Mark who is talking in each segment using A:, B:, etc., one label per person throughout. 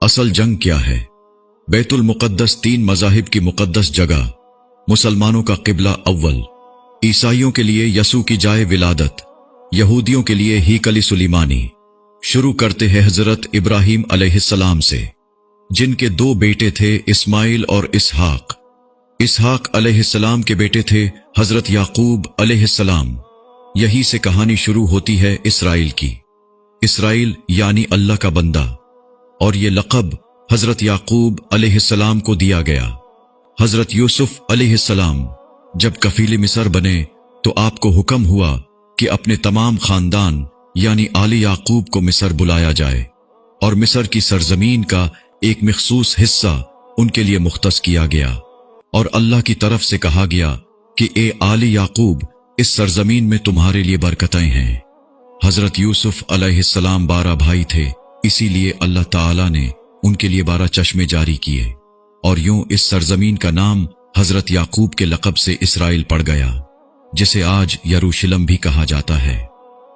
A: असल जंग क्या है? बैतुल मुक़द्दस तीन मज़ाहिब की मुक़द्दस जगह, मुसलमानों का क़िबला अव्वल, ईसाइयों के लिए यसू की जाए विलादत, यहूदियों के लिए हीकल सुलेमानी। शुरू करते हैं हज़रत इब्राहीम अलैहिस्सलाम से, जिनके दो बेटे थे, इस्माइल और इसहाक। इसहाक अलैहिस्सलाम के बेटे थे हज़रत याकूब अलैहिस्सलाम। यही से कहानी शुरू होती है इसराइल की। इसराइल यानी अल्लाह का बंदा, और ये लक़ब हज़रत याकूब अलैहिस्सलाम को दिया गया। हज़रत यूसुफ अलैहिस्सलाम जब कफील मिस्र बने तो आपको हुक्म हुआ कि अपने तमाम खानदान यानी आले याकूब को मिस्र बुलाया जाए, और मिस्र की सरजमीन का एक मखसूस हिस्सा उनके लिए मुख्तस किया गया, और अल्लाह की तरफ से कहा गया कि ए आले याकूब, इस सरजमीन में तुम्हारे लिए बरकतें हैं। हज़रत यूसुफ अलैहिस्सलाम 12 भाई थे, इसीलिए अल्लाह ताला ने उनके लिए 12 चश्मे जारी किए, और यूं इस सरजमीन का नाम हज़रत याकूब के लक़ब से इसराइल पड़ गया, जिसे आज यरूशलेम भी कहा जाता है।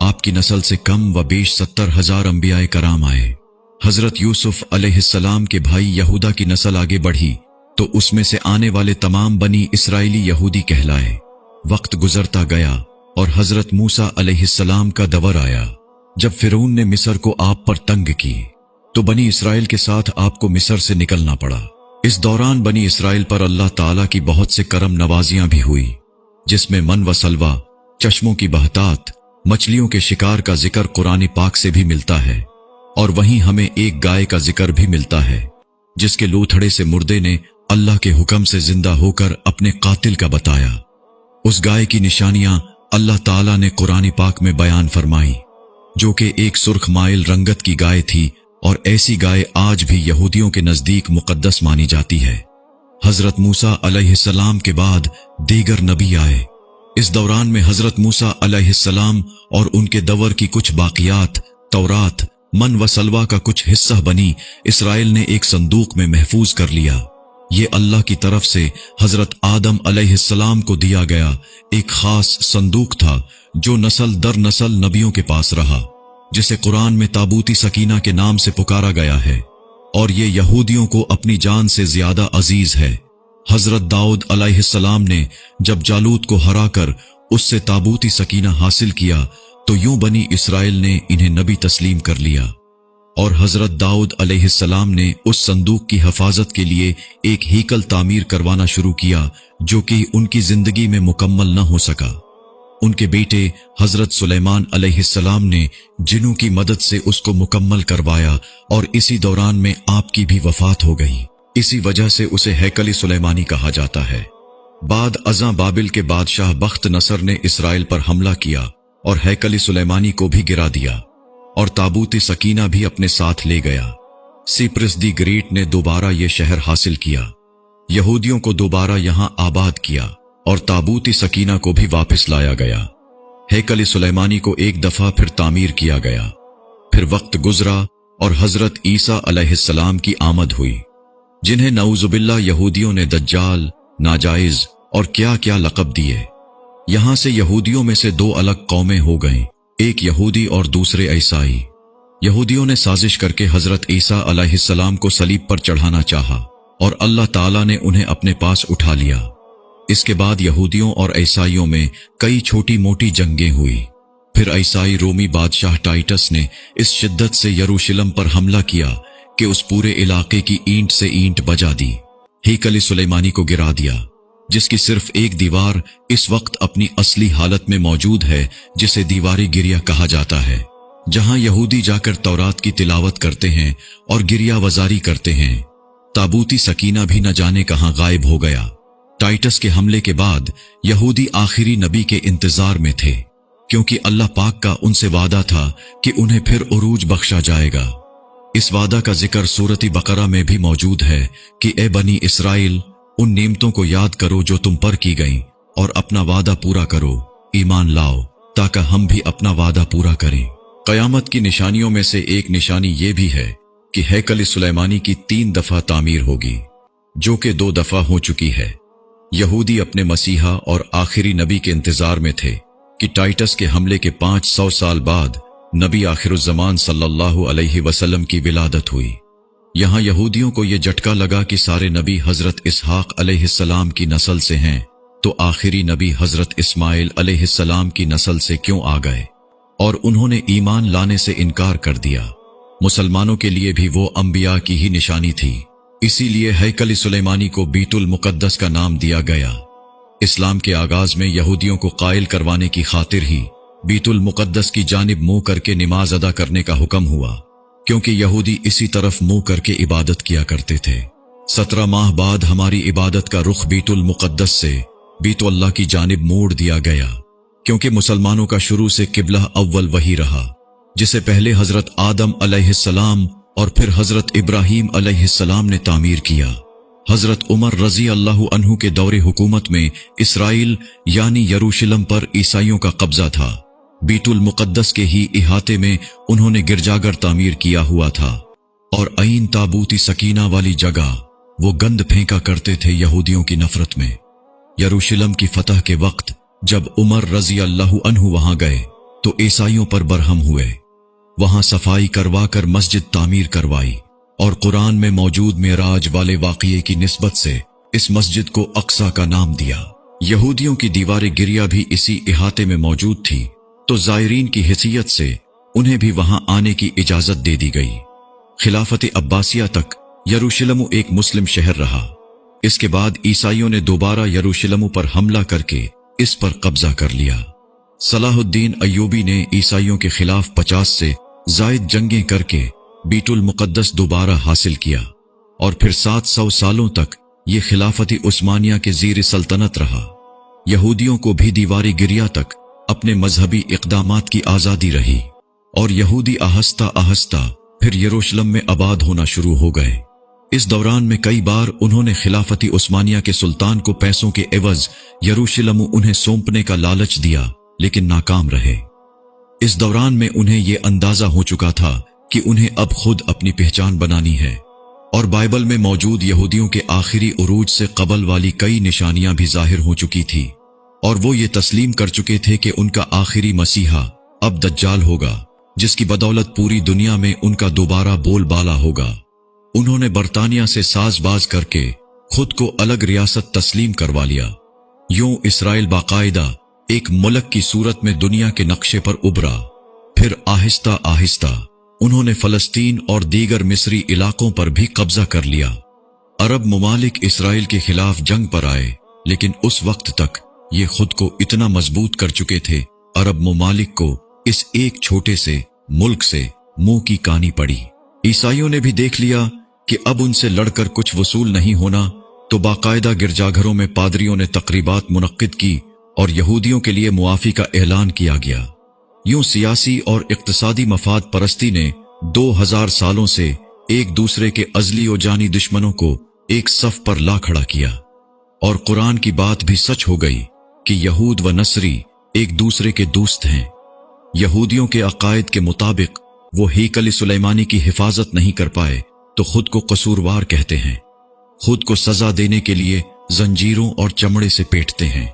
A: आपकी नस्ल से कम व बेश 70,000 अंबियाए कराम आए। हज़रत यूसुफ अलैहिस्सलाम के भाई यहूदा की नस्ल आगे बढ़ी तो उसमें से आने वाले तमाम बनी इसराइली यहूदी कहलाए। वक्त गुजरता गया और हज़रत मूसा अलैहिस्सलाम का दवर आया। जब फिरौन ने मिस्र को आप पर तंग की तो बनी इसराइल के साथ आपको मिस्र से निकलना पड़ा। इस दौरान बनी इसराइल पर अल्लाह ताला की बहुत से करम नवाजियां भी हुई, जिसमें मन व सलवा, चश्मों की बहतात, मछलियों के शिकार का जिक्र कुरान पाक से भी मिलता है, और वहीं हमें एक गाय का जिक्र भी मिलता है जिसके लोथड़े से मुर्दे ने अल्लाह के हुक्म से जिंदा होकर अपने कातिल का बताया। उस गाय की निशानियां अल्लाह ताला ने कुरान पाक में बयान फरमाई, जो कि एक सुर्ख माइल रंगत की गाय थी, और ऐसी गाय आज भी यहूदियों के नजदीक मुकद्दस मानी जाती है। हजरत मूसा अलैहिस्सलाम के बाद दीगर नबी आए। इस दौरान में हजरत मूसा अलैहिस्सलाम और उनके दवर की कुछ बाकियात, तौरात, मन व सलवा का कुछ हिस्सा बनी इसराइल ने एक संदूक में महफूज कर लिया। ये अल्लाह की तरफ से हजरत आदम अलैहिस्सलाम को दिया गया एक खास संदूक था, जो नस्ल दर नस्ल नबियों के पास रहा, जिसे कुरान में ताबूती सकीना के नाम से पुकारा गया है, और ये यहूदियों को अपनी जान से ज्यादा अजीज है। हजरत दाऊद अलैहिस्सलाम ने जब जालूत को हराकर उससे ताबूती सकीना हासिल किया तो यूं बनी इसराइल ने इन्हें नबी तस्लीम कर लिया, और हजरत दाऊद अलैहिस्सलाम ने उस संदूक की हिफाजत के लिए एक हीकल तामीर करवाना शुरू किया, जो कि उनकी जिंदगी में मुकम्मल न हो सका। उनके बेटे हजरत सुलेमान अलैहिस्सलाम ने जिन्हों की मदद से उसको मुकम्मल करवाया, और इसी दौरान में आपकी भी वफात हो गई। इसी वजह से उसे हैकल सुलेमानी कहा जाता है। बाद अज़ां बाबिल के बादशाह बख्त नसर ने इसराइल पर हमला किया और हैकल सुलेमानी को भी गिरा दिया, और ताबूती सकीना भी अपने साथ ले गया। सिप्रस दी ग्रेट ने दोबारा ये शहर हासिल किया, यहूदियों को दोबारा यहां आबाद किया, और ताबूती सकीना को भी वापस लाया गया। हैकल सुलेमानी को एक दफा फिर तामीर किया गया। फिर वक्त गुजरा और हजरत ईसा अलैहिस्सलाम की आमद हुई, जिन्हें नऊजुबिल्लाह यहूदियों ने दज्जाल, नाजायज और क्या क्या लक़ब दिए। यहां से यहूदियों में से दो अलग कौमें हो गईं, एक यहूदी और दूसरे ईसाई। यहूदियों ने साजिश करके हजरत ईसा अलैहिस्सलाम को सलीब पर चढ़ाना चाहा, और अल्लाह ताला ने उन्हें अपने पास उठा लिया। इसके बाद यहूदियों और ईसाइयों में कई छोटी मोटी जंगें हुई। फिर ईसाई रोमी बादशाह टाइटस ने इस शिद्दत से यरूशलेम पर हमला किया कि उस पूरे इलाके की ईंट से ईंट बजा दी, हैकल सुलेमानी को गिरा दिया, जिसकी सिर्फ एक दीवार इस वक्त अपनी असली हालत में मौजूद है, जिसे दीवारी गिरिया कहा जाता है, जहां यहूदी जाकर तौरात की तिलावत करते हैं और गिरिया वजारी करते हैं। ताबूती सकीना भी न जाने कहां गायब हो गया। टाइटस के हमले के बाद यहूदी आखिरी नबी के इंतजार में थे, क्योंकि अल्लाह पाक का उनसे वादा था कि उन्हें फिर उरूज बख्शा जाएगा। इस वादा का जिक्र सूरत बकरा में भी मौजूद है कि ए बनी इसराइल, उन नेमतों को याद करो जो तुम पर की गईं, और अपना वादा पूरा करो, ईमान लाओ, ताकि हम भी अपना वादा पूरा करें। कयामत की निशानियों में से एक निशानी ये भी है कि हैकल सुलेमानी की 3 दफा तामीर होगी, जो कि 2 दफा हो चुकी है। यहूदी अपने मसीहा और आखिरी नबी के इंतजार में थे कि टाइटस के हमले के 500 साल बाद नबी आखिरुज़्ज़मान सल्लल्लाहु अलैहि वसल्लम की विलादत हुई। यहाँ यहूदियों को ये झटका लगा कि सारे नबी हजरत इसहाक अलैहिस्सलाम की नस्ल से हैं, तो आखिरी नबी हजरत इस्माइल अलैहिस्सलाम की नस्ल से क्यों आ गए, और उन्होंने ईमान लाने से इनकार कर दिया। मुसलमानों के लिए भी वो अंबिया की ही निशानी थी, इसीलिए हैकल सुलेमानी को बीतुल मुकद्दस का नाम दिया गया। इस्लाम के आगाज में यहूदियों को कायल करवाने की खातिर ही बीतुल मुकद्दस की जानिब मुंह करके नमाज अदा करने का हुक्म हुआ, क्योंकि यहूदी इसी तरफ मुंह करके इबादत किया करते थे। 17 माह बाद हमारी इबादत का रुख बीतुल मुकद्दस से बीतुल्लाह की जानिब मोड़ दिया गया, क्योंकि मुसलमानों का शुरू से किबला अव्वल वही रहा, जिसे पहले हजरत आदम अलैहिस्सलाम और फिर हजरत इब्राहीम अलैहिस्सलाम ने तामीर किया। हजरत उमर रजी अल्लाह अन्हु के दौरे हुकूमत में इसराइल यानी यरूशलेम पर ईसाइयों का कब्जा था। बीतुल मुकद्दस के ही इहाते में उन्होंने गिरजाघर तामीर किया हुआ था, और ऐन ताबूती सकीना वाली जगह वो गंद फेंका करते थे यहूदियों की नफरत में। यरूशलेम की फतह के वक्त जब उमर रजी अल्लाह अन्हु वहां गए तो ईसाइयों पर बरहम हुए। वहां सफाई करवा कर मस्जिद तामीर करवाई, और कुरान में मौजूद मेराज वाले वाक़िए की निस्बत से इस मस्जिद को अक्सा का नाम दिया। यहूदियों की दीवार गिरिया भी इसी इहाते में मौजूद थी, तो ज़ायरीन की हैसियत से उन्हें भी वहां आने की इजाजत दे दी गई। खिलाफत अब्बासिया तक यरूशलेम एक मुस्लिम शहर रहा। इसके बाद ईसाइयों ने दोबारा यरूशलेम पर हमला करके इस पर कब्जा कर लिया। सलाहुद्दीन अय्यूबी ने ईसाइयों के खिलाफ 50 से जायद जंगें करके बीतुल मुकद्दस दोबारा हासिल किया, और फिर 700 सालों तक ये खिलाफत उस्मानिया के ज़ीर सल्तनत रहा। यहूदियों को भी दीवारी गिरिया तक अपने मजहबी इक़दामात की आज़ादी रही, और यहूदी आहिस्ता आहिस्ता फिर यरूशलेम में आबाद होना शुरू हो गए। इस दौरान में कई बार उन्होंने खिलाफती उस्मानिया के सुल्तान को पैसों के एवज यरूशलेम उन्हें सौंपने का लालच दिया, लेकिन नाकाम रहे। इस दौरान में उन्हें यह अंदाजा हो चुका था कि उन्हें अब खुद अपनी पहचान बनानी है, और बाइबल में मौजूद यहूदियों के आखिरी उरूज से कबल वाली कई निशानियां भी जाहिर हो चुकी थी, और वो ये तस्लीम कर चुके थे कि उनका आखिरी मसीहा अब दज्जाल होगा, जिसकी बदौलत पूरी दुनिया में उनका दोबारा बोलबाला होगा। उन्होंने बरतानिया से साजबाज करके खुद को अलग रियासत तस्लीम करवा लिया। यूं इसराइल बाकायदा एक मुल्क की सूरत में दुनिया के नक्शे पर उभरा। फिर आहिस्ता आहिस्ता उन्होंने फलस्तीन और दीगर मिस्री इलाकों पर भी कब्जा कर लिया। अरब मुमालिक इसराइल के खिलाफ जंग पर आए, लेकिन उस वक्त तक ये खुद को इतना मजबूत कर चुके थे, अरब मुमालिक को इस एक छोटे से मुल्क से मुंह की कानी पड़ी। ईसाइयों ने भी देख लिया कि अब उनसे लड़कर कुछ वसूल नहीं होना, तो बाकायदा गिरजाघरों में पादरियों ने तकरीबात मुनक्किद की और यहूदियों के लिए मुआफी का ऐलान किया गया। यूं सियासी और इक्तिसादी मफाद परस्ती ने 2000 सालों से एक दूसरे के अजली और जानी दुश्मनों को एक सफ पर ला खड़ा किया, और कुरान की बात भी सच हो गई कि यहूद व नसरी एक दूसरे के दोस्त हैं। यहूदियों के अकायद के मुताबिक वो हैकल सुलेमानी की हिफाजत नहीं कर पाए तो खुद को कसूरवार कहते हैं, खुद को सजा देने के लिए जंजीरों और चमड़े से पेटते हैं,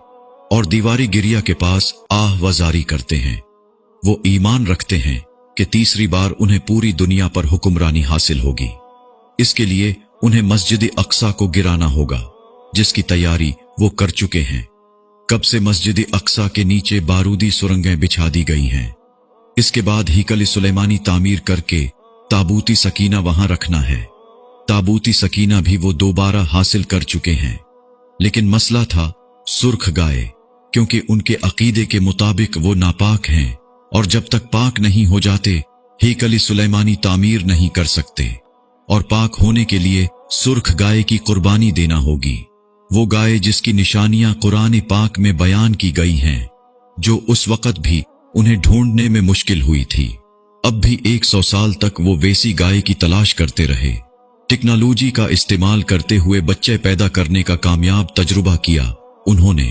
A: और दीवारी गिरिया के पास आह वजारी करते हैं। वो ईमान रखते हैं कि तीसरी बार उन्हें पूरी दुनिया पर हुक्मरानी हासिल होगी। इसके लिए उन्हें मस्जिद अक्सा को गिराना होगा, जिसकी तैयारी वो कर चुके हैं। कब से मस्जिद अक्सा के नीचे बारूदी सुरंगें बिछा दी गई हैं। इसके बाद हैकल सुलेमानी तामीर करके ताबूती सकीना वहां रखना है। ताबूती सकीना भी वो दोबारा हासिल कर चुके हैं, लेकिन मसला था सुर्ख गाय, क्योंकि उनके अकीदे के मुताबिक वो नापाक हैं, और जब तक पाक नहीं हो जाते हैकल सुलेमानी तामीर नहीं कर सकते, और पाक होने के लिए सुर्ख गाय की कुर्बानी देना होगी। वो गाय जिसकी निशानियां कुरान पाक में बयान की गई हैं, जो उस वक्त भी उन्हें ढूंढने में मुश्किल हुई थी। अब भी 100 साल तक वो वैसी गाय की तलाश करते रहे। टेक्नोलॉजी का इस्तेमाल करते हुए बच्चे पैदा करने का कामयाब तजुर्बा किया उन्होंने।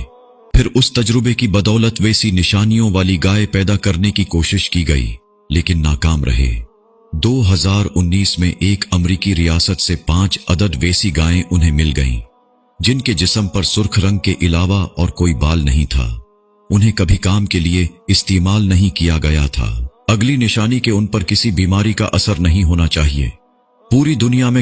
A: फिर उस तजुर्बे की बदौलत वैसी निशानियों वाली गाय पैदा करने की कोशिश की गई, लेकिन नाकाम रहे। 2019 में एक अमरीकी रियासत से 5 अदद वैसी गायें उन्हें मिल गईं, जिनके जिस्म पर सुर्ख रंग के अलावा और कोई बाल नहीं था। उन्हें कभी काम के लिए इस्तेमाल नहीं किया गया था। अगली निशानी के उन पर किसी बीमारी का असर नहीं होना चाहिए। پوری دنیا میں